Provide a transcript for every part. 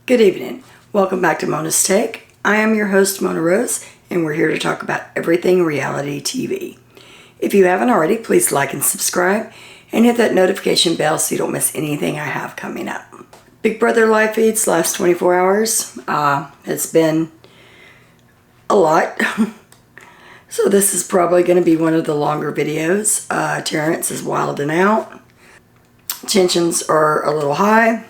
Good evening. Welcome back to Mona's Take. I am your host, Mona Rose, and we're here to talk about everything reality TV. If you haven't already, please like and subscribe and hit that notification bell so you don't miss anything I have coming up. Big Brother live feeds last 24 hours. It's been a lot. So this is probably going to be one of the longer videos. Terrance is wilding out. Tensions are a little high.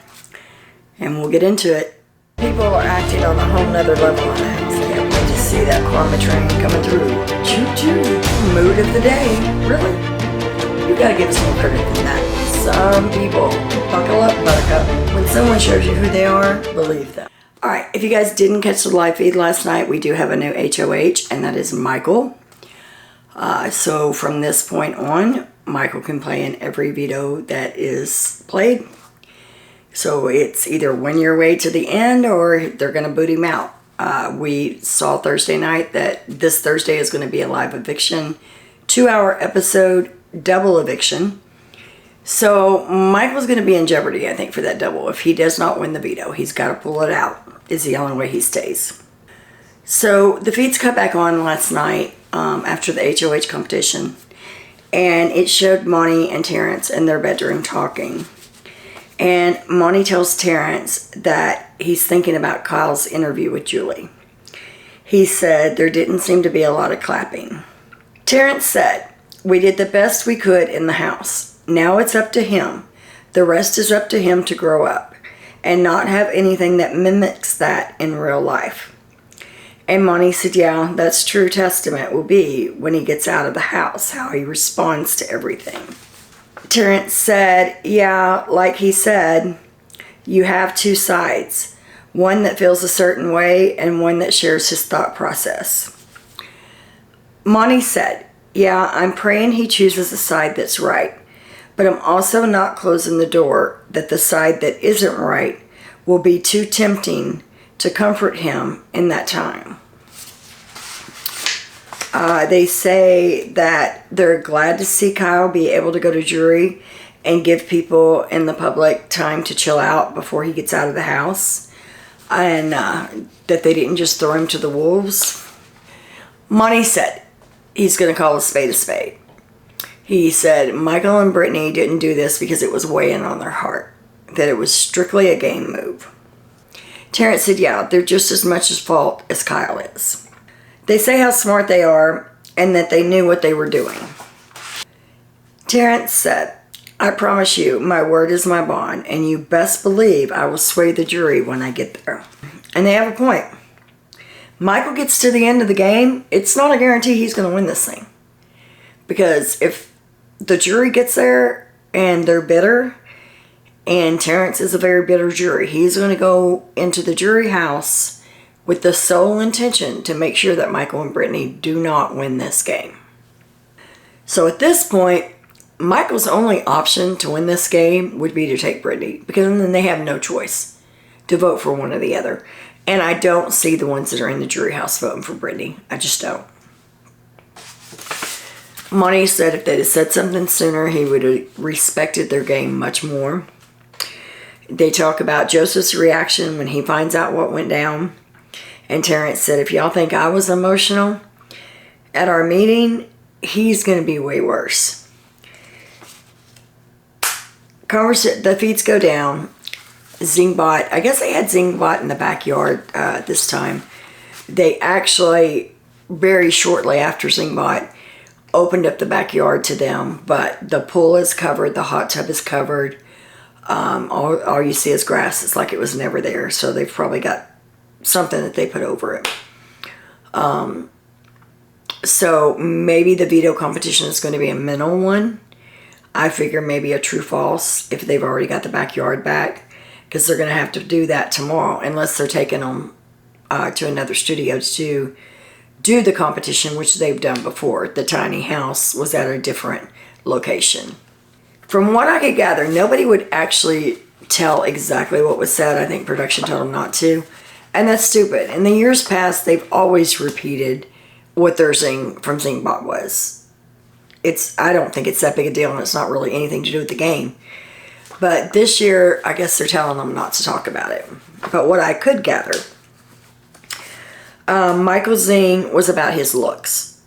And we'll get into it. People are acting on a whole nother level on that. Can't wait to see that karma train coming through. Choo-choo. Mood of the day. Really? You gotta give us more credit than that. Some people, buckle up, buttercup. When someone shows you who they are, believe them. Alright, if you guys didn't catch the live feed last night, we do have a new HOH, and that is Michael. So from this point on, Michael can play in every veto that is played. So it's either win your way to the end or they're going to boot him out. We saw Thursday night that this Thursday is going to be a live eviction. 2-hour episode, double eviction. So Michael's going to be in jeopardy, I think, for that double. If he does not win the veto, he's got to pull it out. Is the only way he stays. So the feeds cut back on last night after the HOH competition. And it showed Monty and Terrance in their bedroom talking. And Monty tells Terrance that he's thinking about Kyle's interview with Julie. He said there didn't seem to be a lot of clapping. Terrance said, "We did the best we could in the house. Now it's up to him. The rest is up to him to grow up and not have anything that mimics that in real life." And Monty said, yeah, that's true testament will be when he gets out of the house, how he responds to everything. Terrance said, yeah, like he said, you have two sides. One that feels a certain way and one that shares his thought process. Monty said, yeah, I'm praying he chooses a side that's right. But I'm also not closing the door that the side that isn't right will be too tempting to comfort him in that time. They say that they're glad to see Kyle be able to go to jury and give people in the public time to chill out before he gets out of the house. And that they didn't just throw him to the wolves. Monty said he's going to call a spade a spade. He said Michael and Brittany didn't do this because it was weighing on their heart. That it was strictly a game move. Terrance said, yeah, they're just as much at fault as Kyle is. They say how smart they are and that they knew what they were doing. Terrance said, I promise you, my word is my bond, and you best believe I will sway the jury when I get there. And they have a point. Michael gets to the end of the game, it's not a guarantee he's going to win this thing. Because if the jury gets there and they're bitter, and Terrance is a very bitter jury, he's going to go into the jury house with the sole intention to make sure that Michael and Brittany do not win this game. So at this point, Michael's only option to win this game would be to take Brittany, because then they have no choice to vote for one or the other. And I don't see the ones that are in the jury house voting for Brittany. I just don't. Monty said if they'd have said something sooner, he would have respected their game much more. They talk about Joseph's reaction when he finds out what went down. And Terrance said, if y'all think I was emotional at our meeting, he's going to be way worse. The feeds go down. Zingbot, I guess they had Zingbot in the backyard this time. They actually, very shortly after Zingbot, opened up the backyard to them. But the pool is covered, the hot tub is covered. All you see is grass. It's like it was never there. So they've probably got something that they put over it. So maybe the veto competition is going to be a mental one. I figure maybe a true false if they've already got the backyard back, because they're going to have to do that tomorrow unless they're taking them to another studio to do the competition, which they've done before. The tiny house was at a different location. From what I could gather, nobody would actually tell exactly what was said. I think production told them not to. And that's stupid. In the years past, they've always repeated what their zing from Zingbot was. I don't think it's that big a deal, and it's not really anything to do with the game. But this year, I guess they're telling them not to talk about it. but what I could gather, Michael's zing was about his looks.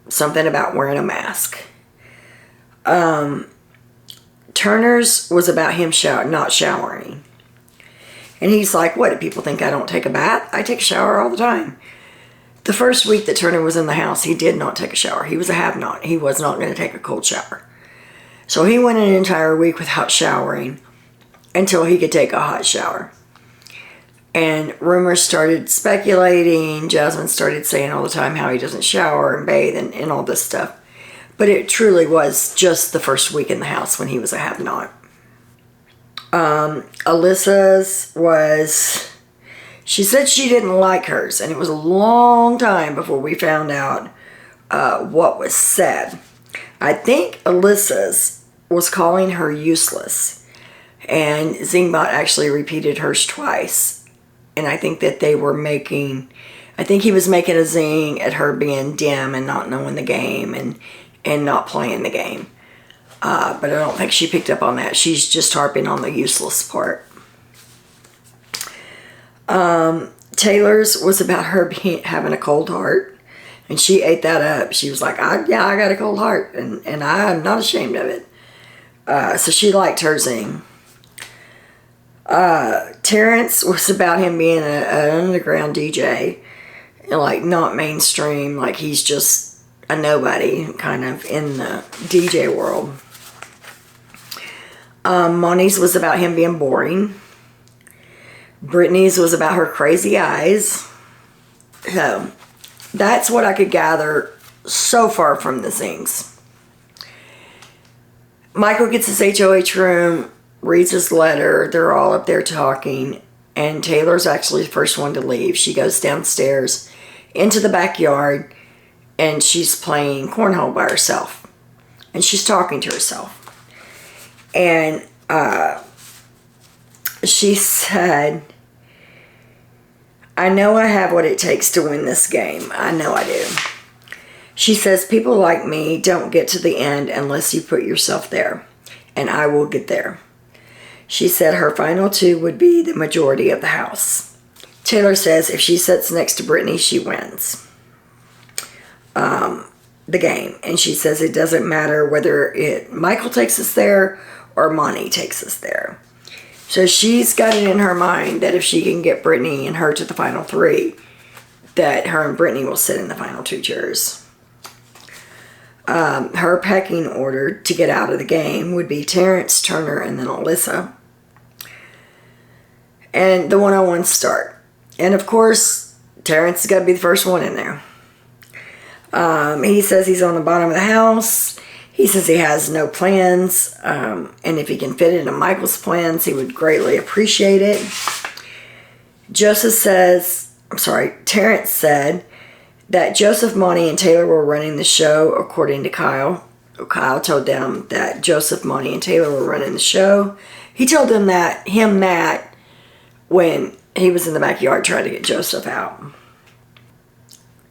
Something about wearing a mask. Turner's was about him not showering. And he's like, what, do people think I don't take a bath? I take a shower all the time. The first week that Turner was in the house, he did not take a shower. He was a have-not. He was not going to take a cold shower. So he went an entire week without showering until he could take a hot shower. And rumors started speculating. Jasmine started saying all the time how he doesn't shower and bathe and all this stuff. But it truly was just the first week in the house when he was a have-not. Alyssa's was... She said she didn't like hers, and it was a long time before we found out what was said. I think Alyssa's was calling her useless, and Zingbot actually repeated hers twice. And I think that they were making... I think he was making a zing at her being dim and not knowing the game and not playing the game. But I don't think she picked up on that. She's just harping on the useless part. Taylor's was about her having a cold heart, and she ate that up. She was like, I got a cold heart, and I'm not ashamed of it. So she liked her zing. Terrance was about him being an underground DJ, like not mainstream, like he's just a nobody kind of in the DJ world. Moni's was about him being boring. Brittany's was about her crazy eyes. So that's what I could gather so far from the zings. Michael gets his HOH room, reads his letter. They're all up there talking, and Taylor's actually the first one to leave. She goes downstairs into the backyard, and she's playing cornhole by herself, and she's talking to herself. And she said, I know I have what it takes to win this game. I know I do. She says, people like me don't get to the end unless you put yourself there, and I will get there. She said her final two would be the majority of the house. Taylor says if she sits next to Brittany, she wins the game. And she says it doesn't matter whether Michael takes us there or Monty takes us there. So she's got it in her mind that if she can get Brittany and her to the final three, that her and Brittany will sit in the final two chairs. Her pecking order to get out of the game would be Terrance, Turner, and then Alyssa. And the one-on-one start. And of course, Terrance has got to be the first one in there. He says he's on the bottom of the house. He says he has no plans. And if he can fit into Michael's plans, he would greatly appreciate it. Terrance said that Joseph, Monty, and Taylor were running the show, according to Kyle. Kyle told them that Joseph, Monty, and Taylor were running the show. He told them that when he was in the backyard trying to get Joseph out.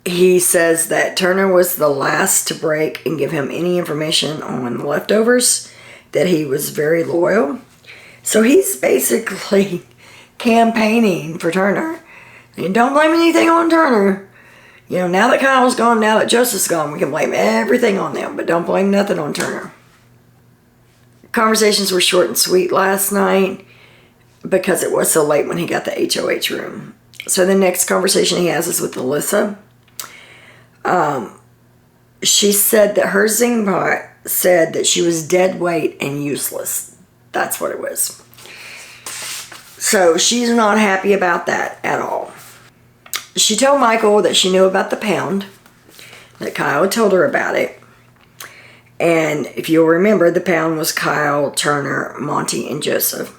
He says that Turner was the last to break and give him any information on the leftovers, that he was very loyal. So he's basically campaigning for Turner. And don't blame anything on Turner. You know, now that Kyle's gone, now that Joseph's gone, we can blame everything on them, but don't blame nothing on Turner. Conversations were short and sweet last night because it was so late when he got the HOH room. So the next conversation he has is with Alyssa. She said that her Zingbot said that she was dead weight and useless. That's what it was. So she's not happy about that at all. She told Michael that she knew about the pound, that Kyle told her about it. And if you'll remember, the pound was Kyle, Turner, Monty, and Joseph.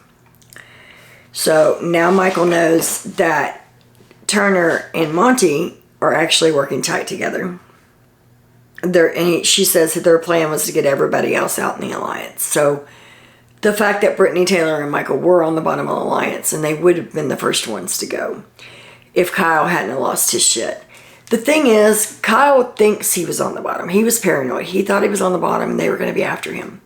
So now Michael knows that Turner and Monty are actually working tight together. She says that their plan was to get everybody else out in the alliance. So the fact that Brittany, Taylor, and Michael were on the bottom of the alliance, and they would have been the first ones to go if Kyle hadn't lost his shit. The thing is, Kyle thinks he was on the bottom. He was paranoid. He thought he was on the bottom and they were going to be after him.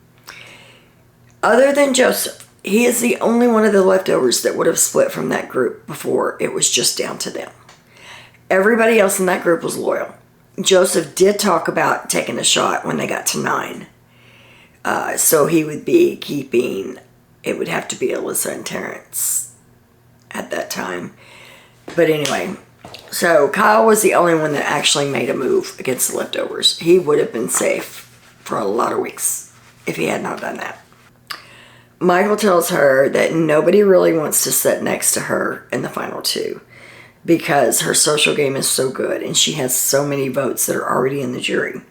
Other than Joseph, he is the only one of the leftovers that would have split from that group before it was just down to them. Everybody else in that group was loyal. Joseph did talk about taking a shot when they got to 9. So he would be keeping, it would have to be Alyssa and Terrance at that time. But anyway, so Kyle was the only one that actually made a move against the leftovers. He would have been safe for a lot of weeks if he had not done that. Michael tells her that nobody really wants to sit next to her in the final 2 because her social game is so good and she has so many votes that are already in the jury.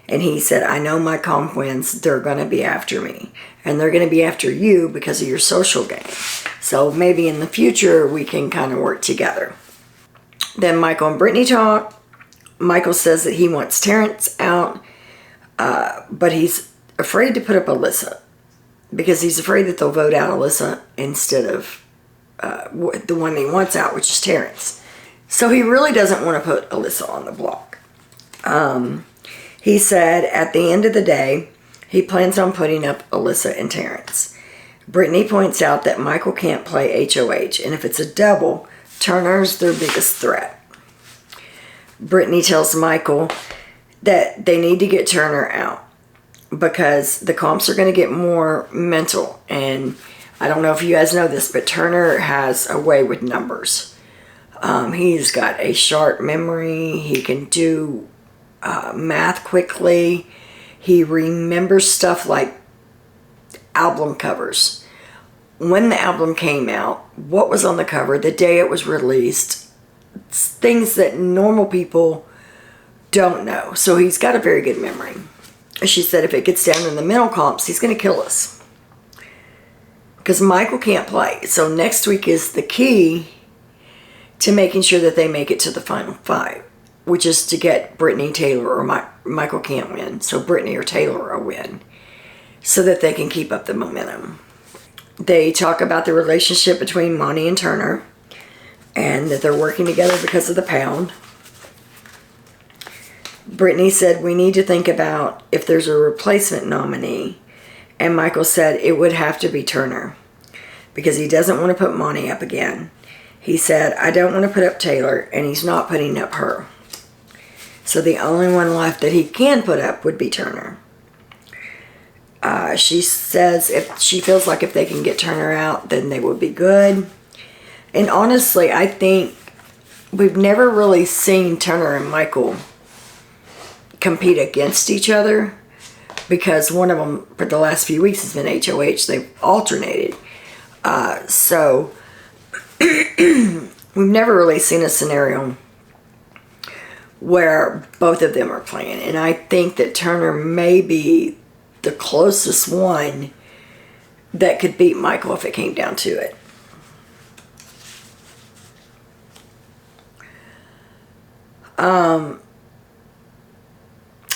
And he said, I know my comp wins, they're going to be after me. And they're going to be after you because of your social game. So maybe in the future we can kind of work together. Then Michael and Brittany talk. Michael says that he wants Terrance out, but he's afraid to put up Alyssa because he's afraid that they'll vote out Alyssa instead of the one he wants out, which is Terrance. So he really doesn't want to put Alyssa on the block. He said at the end of the day, he plans on putting up Alyssa and Terrance. Brittany points out that Michael can't play HOH, and if it's a double, Turner's their biggest threat. Brittany tells Michael that they need to get Turner out because the comps are going to get more mental. And I don't know if you guys know this, but Turner has a way with numbers. He's got a sharp memory. He can do math quickly. He remembers stuff like album covers. When the album came out, what was on the cover, the day it was released, things that normal people don't know. So he's got a very good memory. She said if it gets down in the mental comps, he's going to kill us. Because Michael can't play. So next week is the key to making sure that they make it to the final 5, which is to get Brittany, Taylor, or Michael can't win. So Brittany or Taylor will win so that they can keep up the momentum. They talk about the relationship between Monty and Turner and that they're working together because of the pound. Brittany said, we need to think about if there's a replacement nominee. And Michael said it would have to be Turner because he doesn't want to put Monty up again. He said, I don't want to put up Taylor, and he's not putting up her. So the only one left that he can put up would be Turner. She says if she feels like if they can get Turner out, then they would be good. And honestly, I think we've never really seen Turner and Michael compete against each other because one of them for the last few weeks has been HOH. They've alternated. So we've never really seen a scenario where both of them are playing. And I think that Turner may be the closest one that could beat Michael if it came down to it.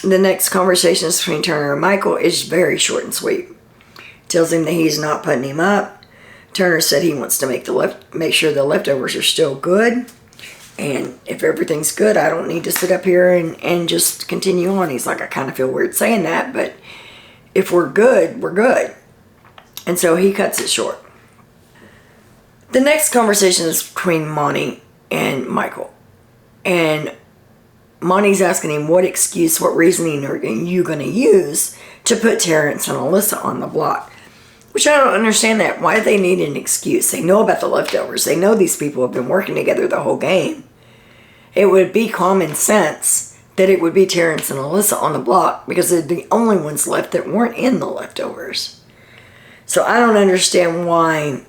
The next conversation between Turner and Michael is very short and sweet. Tells him that he's not putting him up. Turner said he wants to make sure the leftovers are still good. And if everything's good, I don't need to sit up here and just continue on. He's like, I kind of feel weird saying that, but if we're good, we're good. And so he cuts it short. The next conversation is between Monty and Michael. And Monty's asking him what excuse, what reasoning are you going to use to put Terrance and Alyssa on the block? Which I don't understand that. Why do they need an excuse? They know about the leftovers. They know these people have been working together the whole game. It would be common sense that it would be Terrance and Alyssa on the block because they're the only ones left that weren't in the leftovers. So I don't understand why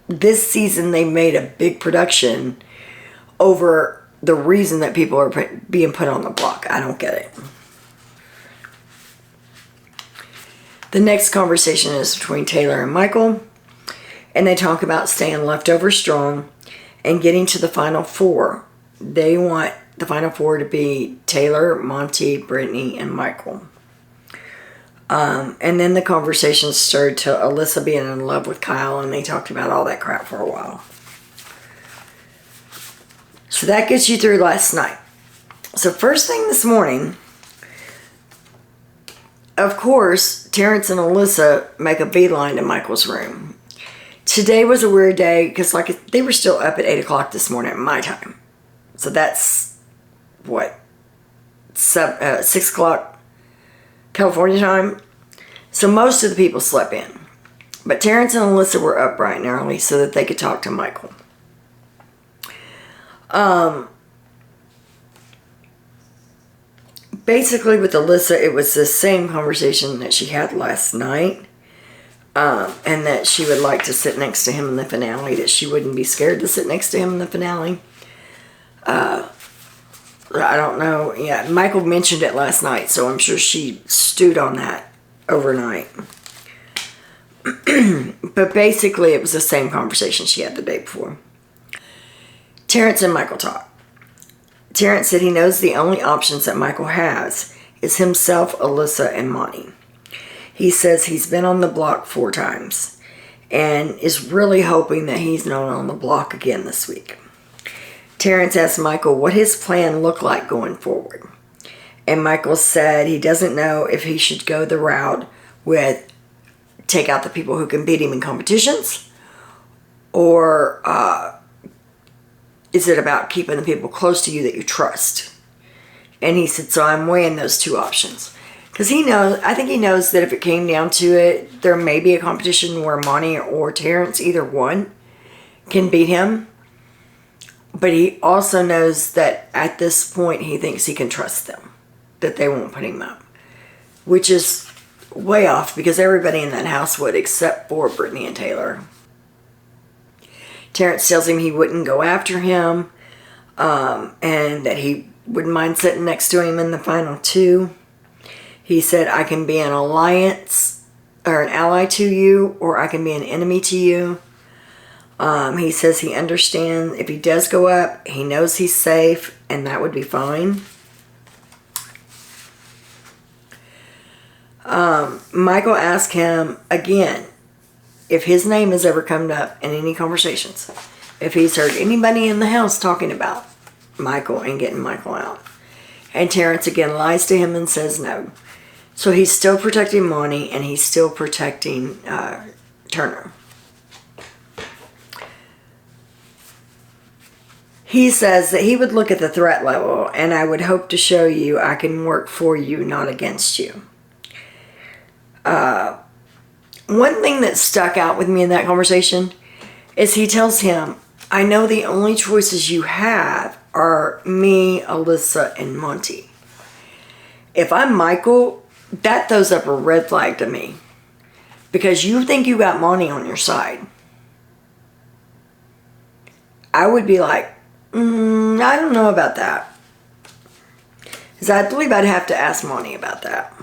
this season they made a big production over the reason that people are being put on the block. I don't get it. The next conversation is between Taylor and Michael, and they talk about staying leftover strong and getting to the final 4. They want the final 4 to be Taylor, Monty, Brittany, and Michael. And then the conversation started to Alyssa being in love with Kyle, and they talked about all that crap for a while. So that gets you through last night. So first thing this morning, of course, Terrance and Alyssa make a beeline to Michael's room. Today was a weird day because they were still up at 8 o'clock this morning at my time. So that's, what, 6 o'clock California time? So most of the people slept in. But Terrance and Alyssa were up bright and early so that they could talk to Michael. Basically with Alyssa, it was the same conversation that she had last night. And that she would like to sit next to him in the finale, that she wouldn't be scared to sit next to him in the finale. I don't know. Yeah, Michael mentioned it last night, so I'm sure she stewed on that overnight. But basically, it was the same conversation she had the day before. Terrance and Michael talked. Terrance said he knows the only options that Michael has is himself, Alyssa, and Monty. He says he's been on the block 4 times and is really hoping that he's not on the block again this week. Terrance asked Michael what his plan looked like going forward. And Michael said he doesn't know if he should go the route with take out the people who can beat him in competitions, or is it about keeping the people close to you that you trust? And he said, so I'm weighing those 2 options. Because I think he knows that if it came down to it, there may be a competition where Monty or Terrance, either one, can beat him. But he also knows that at this point, he thinks he can trust them, that they won't put him up. Which is way off, because everybody in that house would, except for Brittany and Taylor. Terrance tells him he wouldn't go after him, and that he wouldn't mind sitting next to him in the final 2. He said, I can be an alliance or an ally to you, or I can be an enemy to you. He says he understands if he does go up, he knows he's safe, and that would be fine. Michael asked him again if his name has ever come up in any conversations. If he's heard anybody in the house talking about Michael and getting Michael out. And Terrance again lies to him and says no. So he's still protecting Monty, and he's still protecting Turner. He says that he would look at the threat level, and I would hope to show you I can work for you, not against you. One thing that stuck out with me in that conversation is he tells him, I know the only choices you have are me, Alyssa, and Monty. If I'm Michael, that throws up a red flag to me. Because you think you got Monty on your side. I would be like, I don't know about that. Because I believe I'd have to ask Monty about that.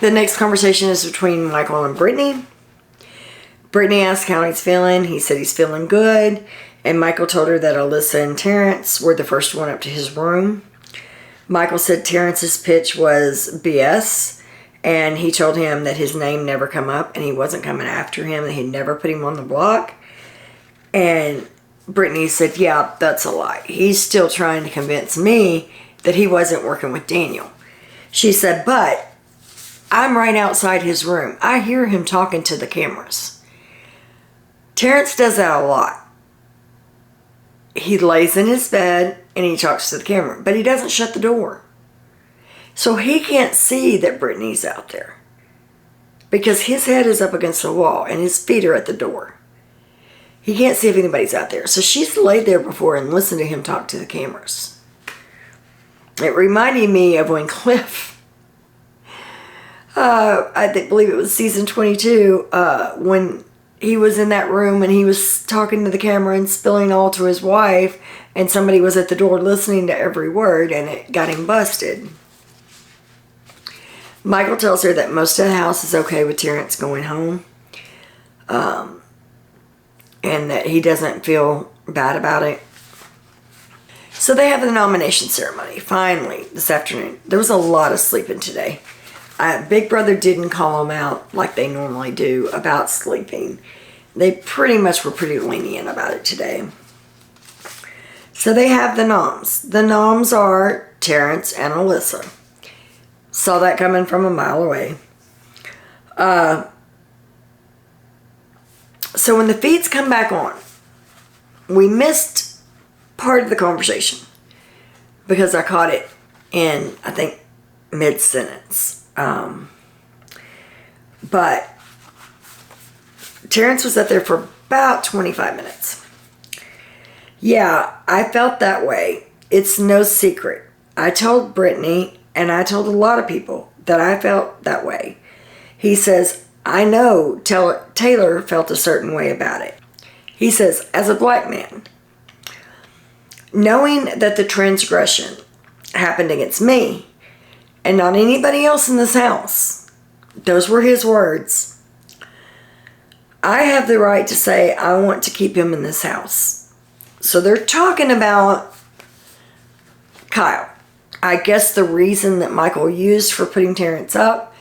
The next conversation is between Michael and Brittany. Brittany asked how he's feeling. He said he's feeling good. And Michael told her that Alyssa and Terrance were the first one up to his room. Michael said Terrance's pitch was BS. And he told him that his name never come up and he wasn't coming after him, that he'd never put him on the block. And Brittany said, yeah, that's a lie. He's still trying to convince me that he wasn't working with Daniel. She said, but I'm right outside his room. I hear him talking to the cameras. Terrance does that a lot. He lays in his bed and he talks to the camera, but he doesn't shut the door. So he can't see that Brittany's out there because his head is up against the wall and his feet are at the door. He can't see if anybody's out there. So she's laid there before and listened to him talk to the cameras. It reminded me of when Cliff, I believe it was season 22, when he was in that room and he was talking to the camera and spilling all to his wife, and somebody was at the door listening to every word, and it got him busted. Michael tells her that most of the house is okay with Terrance going home, and that he doesn't feel bad about it. So they have the nomination ceremony, finally, this afternoon. There was a lot of sleeping today. Big Brother didn't call them out like they normally do about sleeping. They pretty much were pretty lenient about it today. So they have the NOMS. The NOMS are Terrance and Alyssa. Saw that coming from a mile away. So when the feeds come back on, we missed part of the conversation because I caught it in, I think, mid-sentence. But Terrance was up there for about 25 minutes. Yeah, I felt that way. It's no secret. I told Brittany, and I told a lot of people, that I felt that way. He says, I know Taylor felt a certain way about it. He says, as a black man, knowing that the transgression happened against me and not anybody else in this house, those were his words, I have the right to say I want to keep him in this house. So they're talking about Kyle. I guess the reason that Michael used for putting Terrance up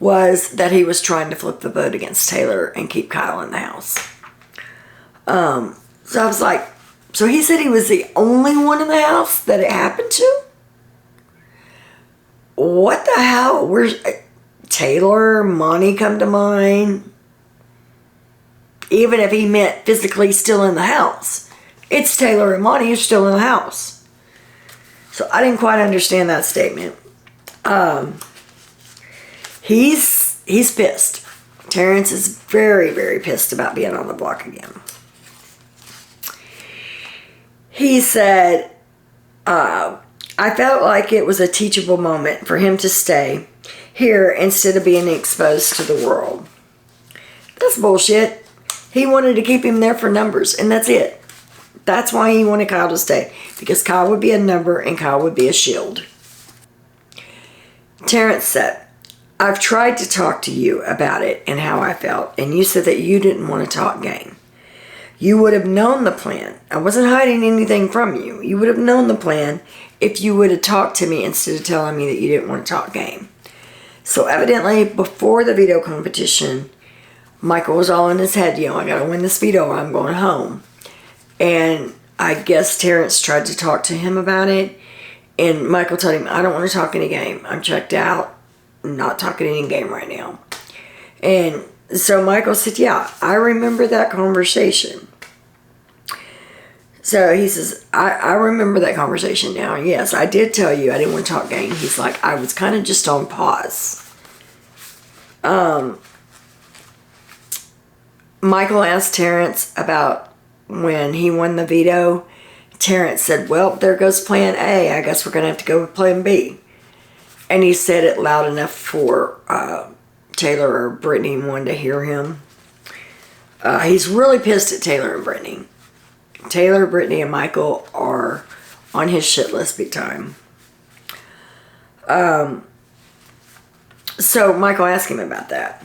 was that he was trying to flip the vote against Taylor and keep Kyle in the house. So I was like, so he said he was the only one in the house that it happened to? What the hell? Where's Taylor, Monty come to mind? Even if he meant physically still in the house, it's Taylor and Monty who's still in the house. So I didn't quite understand that statement. He's pissed. Terrance is very, very pissed about being on the block again. He said, I felt like it was a teachable moment for him to stay here instead of being exposed to the world. That's bullshit. He wanted to keep him there for numbers, and that's it. That's why he wanted Kyle to stay, because Kyle would be a number and Kyle would be a shield. Terrance said, I've tried to talk to you about it and how I felt, and you said that you didn't want to talk game. You would have known the plan. I wasn't hiding anything from you. You would have known the plan if you would have talked to me instead of telling me that you didn't want to talk game. So evidently, before the veto competition, Michael was all in his head, I got to win this veto or I'm going home. And I guess Terrance tried to talk to him about it, and Michael told him, I don't want to talk any game. I'm checked out. I'm not talking any game right now. And so Michael said, yeah, I remember that conversation. So he says, I remember that conversation now. Yes, I did tell you I didn't want to talk game. He's like, I was kind of just on pause. Michael asked Terrance about when he won the veto. Terrance said, well, there goes plan A. I guess we're going to have to go with plan B. And he said it loud enough for Taylor or Brittany and one to hear him. He's really pissed at Taylor and Brittany. Taylor, Brittany, and Michael are on his shit list big time. So Michael asked him about that.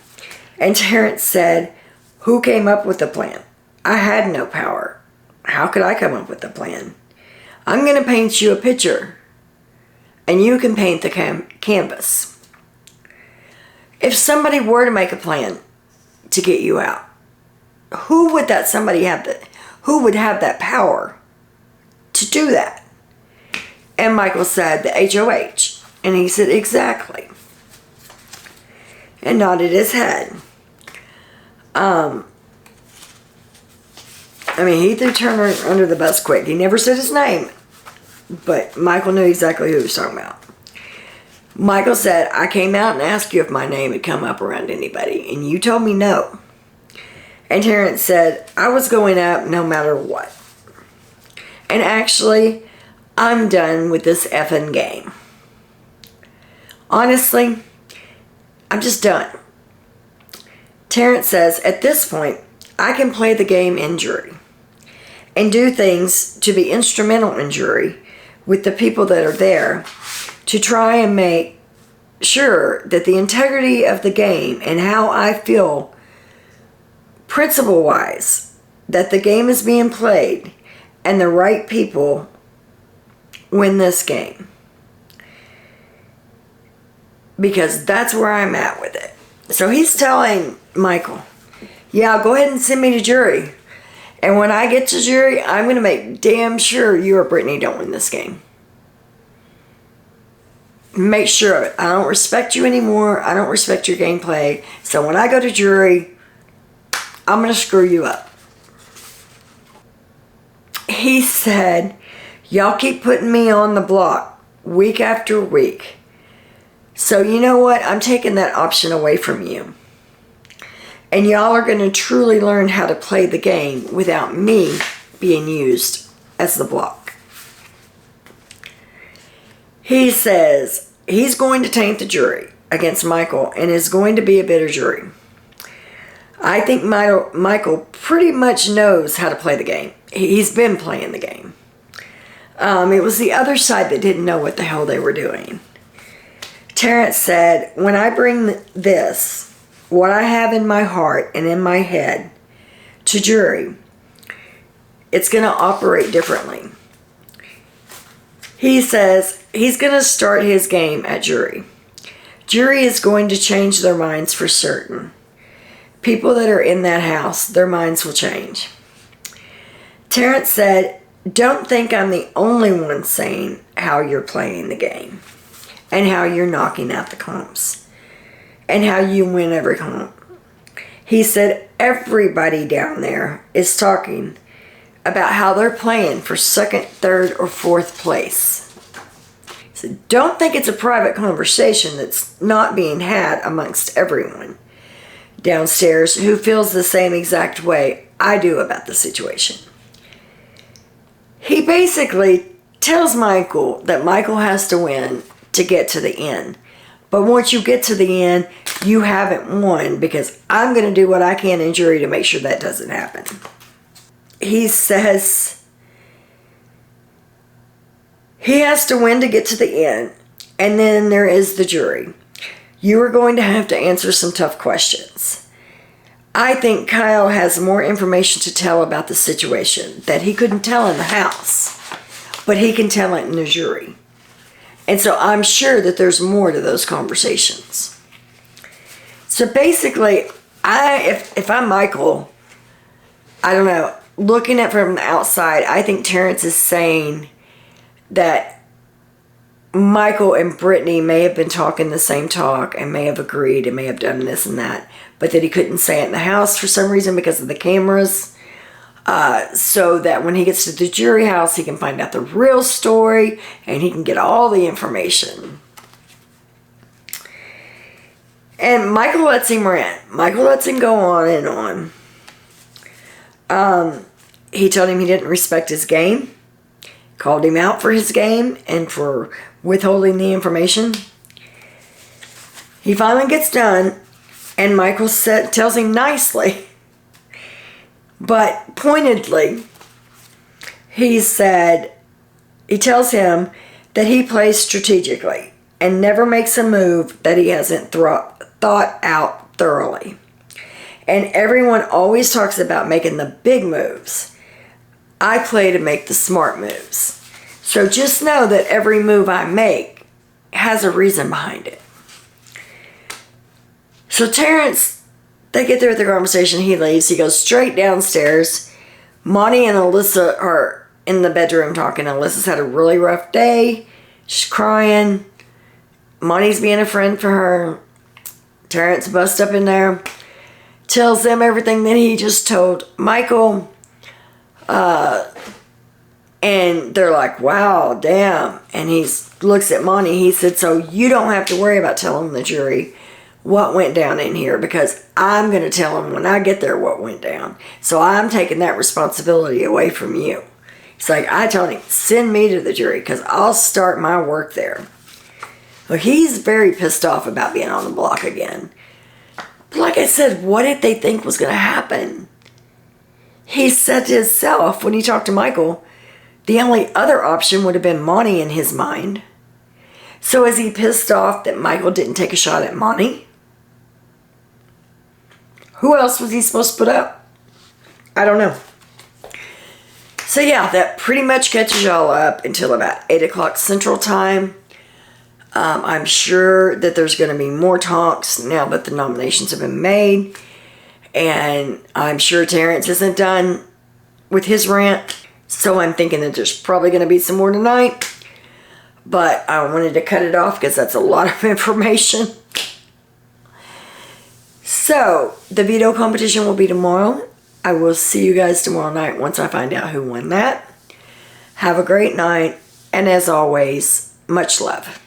And Terrance said, who came up with the plan? I had no power. How could I come up with the plan? I'm going to paint you a picture, and you can paint the canvas. If somebody were to make a plan to get you out, who would that somebody have that? Who would have that power to do that? And Michael said, the HOH. And he said, exactly. And nodded his head. He threw Turner under the bus quick. He never said his name, but Michael knew exactly who he was talking about. Michael said, I came out and asked you if my name had come up around anybody, and you told me no. And Terrance said, I was going up no matter what. And actually, I'm done with this effing game. Honestly, I'm just done. Terrance says, at this point, I can play the game in jury and do things to be instrumental in jury with the people that are there to try and make sure that the integrity of the game and how I feel principle-wise that the game is being played and the right people win this game. Because that's where I'm at with it. So he's telling Michael, yeah, go ahead and send me to jury. And when I get to jury, I'm going to make damn sure you or Brittany don't win this game. Make sure of it. I don't respect you anymore. I don't respect your gameplay. So when I go to jury, I'm going to screw you up. He said, y'all keep putting me on the block week after week. So you know what? I'm taking that option away from you. And y'all are going to truly learn how to play the game without me being used as the block. He says he's going to taint the jury against Michael and is going to be a bitter jury. I think Michael pretty much knows how to play the game. He's been playing the game. It was the other side that didn't know what the hell they were doing. Terrance said, when I bring this, what I have in my heart and in my head, to jury, it's going to operate differently. He says he's going to start his game at jury. Jury is going to change their minds for certain. People that are in that house, their minds will change. Terrance said, don't think I'm the only one saying how you're playing the game and how you're knocking out the comps and how you win every comp. He said everybody down there is talking about how they're playing for second, third, or fourth place. He said, don't think it's a private conversation that's not being had amongst everyone downstairs who feels the same exact way I do about the situation. He basically tells Michael that Michael has to win to get to the end. But once you get to the end, you haven't won because I'm going to do what I can in jury to make sure that doesn't happen. He says he has to win to get to the end. And then there is the jury. You are going to have to answer some tough questions. I think Kyle has more information to tell about the situation that he couldn't tell in the house, but he can tell it in the jury. And so I'm sure that there's more to those conversations. So basically, if I'm Michael, I don't know, looking at it from the outside, I think Terrance is saying that Michael and Brittany may have been talking the same talk and may have agreed and may have done this and that, but that he couldn't say it in the house for some reason because of the cameras, so that when he gets to the jury house, he can find out the real story and he can get all the information. And Michael lets him rant. Michael lets him go on and on. He told him he didn't respect his game, called him out for his game and for withholding the information. He finally gets done, and Michael tells him nicely, but pointedly, he tells him that he plays strategically and never makes a move that he hasn't thought out thoroughly. And everyone always talks about making the big moves. I play to make the smart moves. So just know that every move I make has a reason behind it. So Terrance, they get there with the conversation, he leaves, he goes straight downstairs. Monty and Alyssa are in the bedroom talking. Alyssa's had a really rough day. She's crying. Monty's being a friend for her. Terrance busts up in there, tells them everything that he just told Michael. And they're like, wow, damn. And he looks at Monty. He said, so you don't have to worry about telling the jury what went down in here because I'm going to tell them when I get there what went down. So I'm taking that responsibility away from you. It's like, I told him, send me to the jury because I'll start my work there. Well, he's very pissed off about being on the block again. But like I said, what did they think was going to happen? He said to himself when he talked to Michael, the only other option would have been Monty in his mind. So is he pissed off that Michael didn't take a shot at Monty? Who else was he supposed to put up? I don't know. So yeah, that pretty much catches y'all up until about 8 o'clock Central Time. I'm sure that there's going to be more talks now that the nominations have been made. And I'm sure Terrance isn't done with his rant. So I'm thinking that there's probably going to be some more tonight. But I wanted to cut it off because that's a lot of information. So the veto competition will be tomorrow. I will see you guys tomorrow night once I find out who won that. Have a great night. And as always, much love.